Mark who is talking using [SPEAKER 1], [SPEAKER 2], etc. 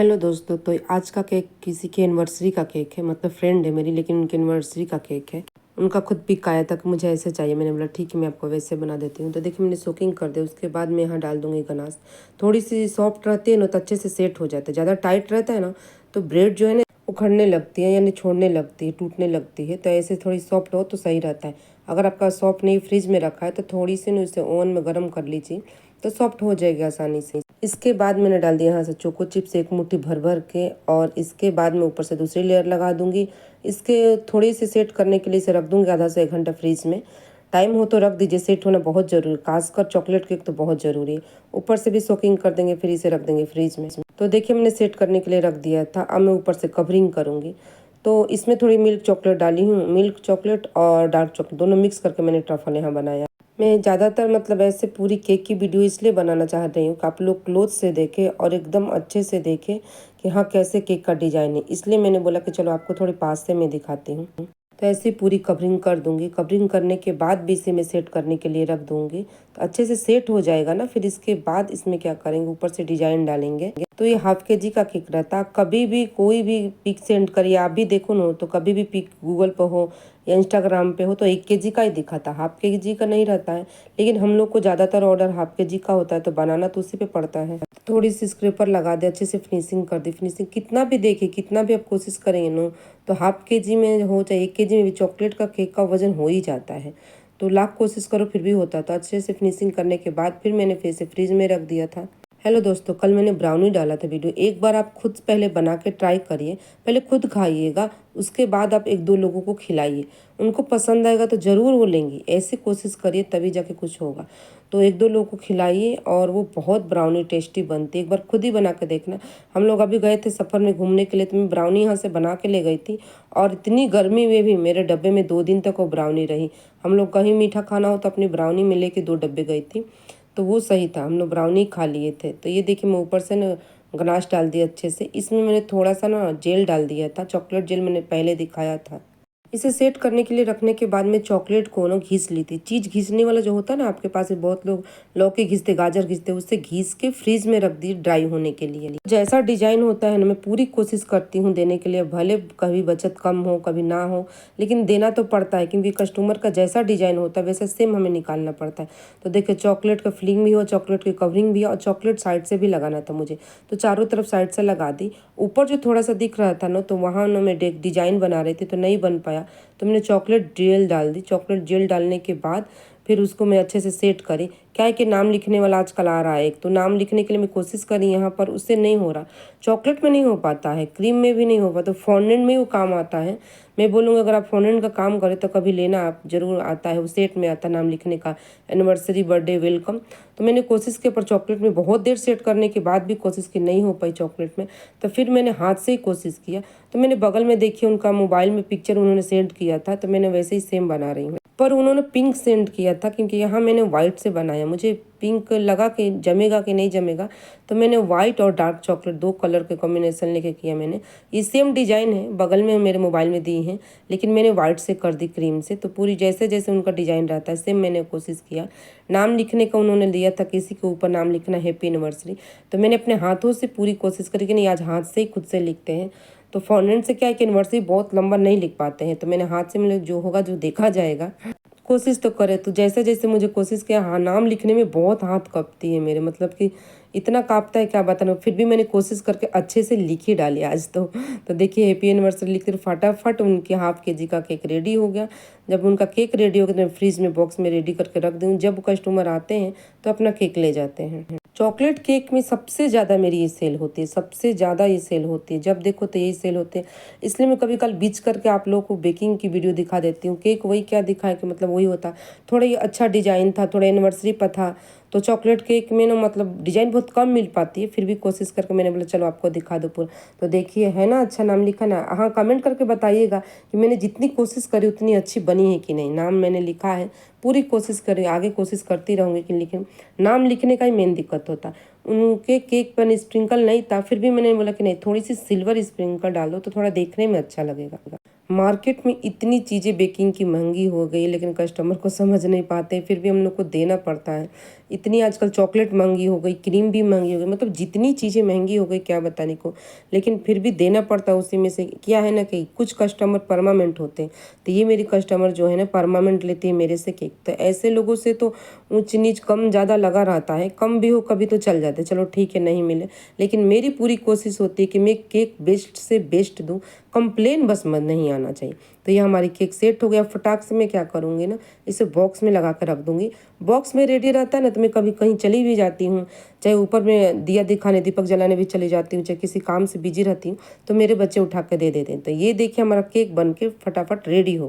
[SPEAKER 1] Hello दोस्तों। तो आज का केक किसी की एनिवर्सरी का केक है, मतलब फ्रेंड है मेरी, लेकिन उनकी एनिवर्सरी का केक है। उनका खुद पिक आया था कि मुझे ऐसे चाहिए। मैंने बोला ठीक है, मैं आपको वैसे बना देती हूँ। तो देखिए मैंने सोकिंग कर दिया। उसके बाद मैं यहाँ डाल दूँगी गनाश। थोड़ी सी सॉफ्ट रहती है ना तो अच्छे से सेट हो जाता है। ज़्यादा टाइट रहता है ना तो ब्रेड जो है ना उखड़ने लगती है, यानी छोड़ने लगती है, टूटने लगती है। तो ऐसे थोड़ी सॉफ्ट हो तो सही रहता है। अगर आपका सॉफ्ट नहीं फ्रिज में रखा है तो थोड़ी सी ना उसे ओवन में गर्म कर लीजिए, तो सॉफ्ट हो जाएगी आसानी से। इसके बाद मैंने डाल दिया यहाँ से चोको चिप्स एक मुट्ठी भर भर के, और इसके बाद मैं ऊपर से दूसरी लेयर लगा दूंगी। इसके थोड़ी सी सेट करने के लिए इसे रख दूंगी आधा से 1 घंटा फ्रीज में। टाइम हो तो रख दीजिए, सेट होना बहुत ज़रूरी है, खासकर चॉकलेट केक तो बहुत ज़रूरी है। ऊपर से भी सोकिंग कर देंगे, फिर इसे रख देंगे फ्रीज में। तो देखिए मैंने सेट करने के लिए रख दिया था। अब मैं ऊपर से कवरिंग करूँगी। तो इसमें थोड़ी मिल्क चॉकलेट डाली हूँ। मिल्क चॉकलेट और डार्क चॉकलेट दोनों मिक्स करके मैंने ट्रफल यहाँ बनाया। मैं ज़्यादातर मतलब ऐसे पूरी केक की वीडियो इसलिए बनाना चाह रही हूँ कि आप लोग क्लोथ से देखें और एकदम अच्छे से देखें कि हाँ कैसे केक का डिज़ाइन है। इसलिए मैंने बोला कि चलो आपको थोड़े पास से मैं दिखाती हूँ। तो ऐसे पूरी कवरिंग कर दूंगी। कवरिंग करने के बाद भी इसे मैं सेट करने के लिए रख दूंगी। तो अच्छे से सेट हो जाएगा ना, फिर इसके बाद इसमें क्या करेंगे, ऊपर से डिजाइन डालेंगे। तो ये हाफ के जी का केक रहता। कभी भी कोई भी पिक सेंड करिए, आप भी देखो ना, तो कभी भी पिक गूगल पर हो या इंस्टाग्राम पे हो तो 1 kg का ही दिखाता, हाफ के जी का नहीं रहता है। लेकिन हम लोग को ज़्यादातर ऑर्डर हाफ के जी का होता है, तो बनाना तो उसी पे पड़ता है। थोड़ी सी स्क्रैपर लगा दे, अच्छे से फिनिशिंग कर दी। फिनिशिंग कितना भी देखिए, कितना भी आप कोशिश करेंगे ना, तो हाफ के जी में हो चाहे 1 kg में भी चॉकलेट का केक का वजन हो ही जाता है। तो लाख कोशिश करो फिर भी होता। तो अच्छे से फिनिशिंग करने के बाद फिर मैंने फिर से फ्रीज में रख दिया था। हेलो दोस्तों, कल मैंने ब्राउनी डाला था वीडियो। एक बार आप खुद पहले बना के ट्राई करिए, पहले खुद खाइएगा, उसके बाद आप 1-2 लोगों को खिलाइए। उनको पसंद आएगा तो ज़रूर वो लेंगी। ऐसे कोशिश करिए तभी जाके कुछ होगा। तो 1-2 लोगों को खिलाइए, और वो बहुत ब्राउनी टेस्टी बनती है। एक बार खुद ही बना के देखना। हम लोग अभी गए थे सफ़र में घूमने के लिए, तो मैं ब्राउनी यहाँ से बना के ले गई थी, और इतनी गर्मी में भी मेरे डब्बे में 2 दिन तक वो ब्राउनी रही। हम लोग कहीं मीठा खाना हो तो अपनी ब्राउनी में लेके 2 डब्बे गई थी, तो वो सही था। हम लोग ब्राउनी खा लिए थे। तो ये देखिए मैं ऊपर से ना गनाश डाल दिया अच्छे से। इसमें मैंने थोड़ा सा ना जेल डाल दिया था, चॉकलेट जेल मैंने पहले दिखाया था। इसे सेट करने के लिए रखने के बाद में चॉकलेट को ना घिस ली थी। चीज़ घिसने वाला जो होता है ना, आपके पास बहुत लोग लौकी घिसते, गाजर घिसते, उससे घिस के फ्रीज में रख दी ड्राई होने के लिए। जैसा डिजाइन होता है ना, मैं पूरी कोशिश करती हूँ देने के लिए। भले कभी बचत कम हो कभी ना हो, लेकिन देना तो पड़ता है, क्योंकि कस्टमर का जैसा डिजाइन होता है वैसा सेम हमें निकालना पड़ता है। तो देखिए चॉकलेट का फिलिंग भी हो, चॉकलेट की कवरिंग भी है, और चॉकलेट साइड से भी लगाना था मुझे, तो चारों तरफ साइड से लगा दी। ऊपर जो थोड़ा सा दिख रहा था ना, तो वहाँ ना मैं डिजाइन बना रही थी तो नहीं बन पाया, तो मैंने चॉकलेट जेल डाल दी। चॉकलेट जेल डालने के बाद फिर उसको मैं अच्छे से सेट करी। क्या है कि नाम लिखने वाला आजकल आ रहा है एक, तो नाम लिखने के लिए मैं कोशिश करी यहाँ पर, उससे नहीं हो रहा। चॉकलेट में नहीं हो पाता है, क्रीम में भी नहीं हो पाता, तो फॉन्डेंट में वो काम आता है। मैं बोलूँगी अगर आप फॉन्डेंट का काम करें तो कभी लेना आप, जरूर आता है, वो सेट में आता है नाम लिखने का, एनिवर्सरी, बर्थडे, वेलकम। तो मैंने कोशिश की, पर चॉकलेट में बहुत देर सेट करने के बाद भी कोशिश की, नहीं हो पाई चॉकलेट में। तो फिर मैंने हाथ से ही कोशिश किया। तो मैंने बगल में देखिए उनका मोबाइल में पिक्चर उन्होंने सेंड किया था, तो मैंने वैसे ही सेम बना रही हूँ। पर उन्होंने पिंक सेंड किया था, क्योंकि यहाँ मैंने वाइट से बनाया, मुझे पिंक लगा कि जमेगा कि नहीं जमेगा, तो मैंने वाइट और डार्क चॉकलेट 2 कलर के कॉम्बिनेशन लेके किया मैंने। ये सेम डिजाइन है, बगल में मेरे मोबाइल में दी है, लेकिन मैंने वाइट से कर दी, क्रीम से। तो पूरी जैसे जैसे उनका डिजाइन रहता है सेम मैंने कोशिश किया। नाम लिखने का उन्होंने दिया था, किसी के ऊपर नाम लिखना हैप्पी एनिवर्सरी, तो मैंने अपने हाथों से पूरी कोशिश करी कि नहीं आज हाथ से ही खुद से लिखते हैं। तो फॉन्डेंट से क्या है कि एनिवर्सरी बहुत लंबा नहीं लिख पाते हैं, तो मैंने हाथ से, मतलब जो होगा जो देखा जाएगा, कोशिश तो करे। तो जैसे जैसे मुझे कोशिश किया, हाँ नाम लिखने में बहुत हाथ कांपती है मेरे, मतलब कि इतना कांपता है क्या बताना। फिर भी मैंने कोशिश करके अच्छे से लिख ही डाली आज तो देखिए हैप्पी एनिवर्सरी लिखकर फटाफट उनके हाफ के जी का केक रेडी हो गया। जब उनका केक रेडी हो गया तो मैं फ्रीज में बॉक्स में रेडी करके रख दूँ, जब कस्टमर आते हैं तो अपना केक ले जाते हैं। चॉकलेट केक में सबसे ज़्यादा मेरी ये सेल होती है, सबसे ज़्यादा ये सेल होती है, जब देखो तो यही सेल होते हैं। इसलिए मैं कभी कल बीच करके आप लोगों को बेकिंग की वीडियो दिखा देती हूँ। केक वही क्या दिखाए कि मतलब वही होता, थोड़ा ये अच्छा डिजाइन था, थोड़ा एनिवर्सरी पर था। तो चॉकलेट केक में ना मतलब डिजाइन बहुत कम मिल पाती है, फिर भी कोशिश करके मैंने बोला चलो आपको दिखा दो पूरा। तो देखिए है ना, अच्छा नाम लिखा ना। हाँ कमेंट करके बताइएगा कि मैंने जितनी कोशिश करी उतनी अच्छी बनी है कि नहीं। नाम मैंने लिखा है, पूरी कोशिश करी, आगे कोशिश करती रहूँगी कि, लेकिन नाम लिखने का ही मेन दिक्कत होता। उनके केक पर स्प्रिंकल नहीं था, फिर भी मैंने बोला कि नहीं थोड़ी सी सिल्वर स्प्रिंकल डाल दो तो थोड़ा देखने में अच्छा लगेगा। मार्केट में इतनी चीज़ें बेकिंग की महंगी हो गई, लेकिन कस्टमर को समझ नहीं पाते, फिर भी हम लोग को देना पड़ता है। इतनी आजकल चॉकलेट महंगी हो गई, क्रीम भी महंगी हो गई, मतलब जितनी चीज़ें महंगी हो गई क्या बताने को, लेकिन फिर भी देना पड़ता है। उसी में से क्या है ना कि कुछ कस्टमर परमानेंट होते हैं, तो ये मेरी कस्टमर जो है ना परमानेंट लेती है मेरे से केक। तो ऐसे लोगों से तो ऊंच नीच कम ज़्यादा लगा रहता है, कम भी हो कभी तो चल जाते, चलो ठीक है नहीं मिले, लेकिन मेरी पूरी कोशिश होती है कि मैं केक बेस्ट से बेस्ट दूँ, कंप्लेन बस मत नहीं आना चाहिए। तो ये हमारी केक सेट हो गया। फटाक से मैं क्या करूँगी ना, इसे बॉक्स में लगा कर रख दूँगी। बॉक्स में रेडी रहता है ना, तो मैं कभी कहीं चली भी जाती हूँ, चाहे ऊपर में दिया दिखाने दीपक जलाने भी चली जाती हूँ, चाहे किसी काम से बिजी रहती हूँ, तो मेरे बच्चे उठा के दे देते हैं। तो ये देखिए हमारा केक बन के फटाफट रेडी हो।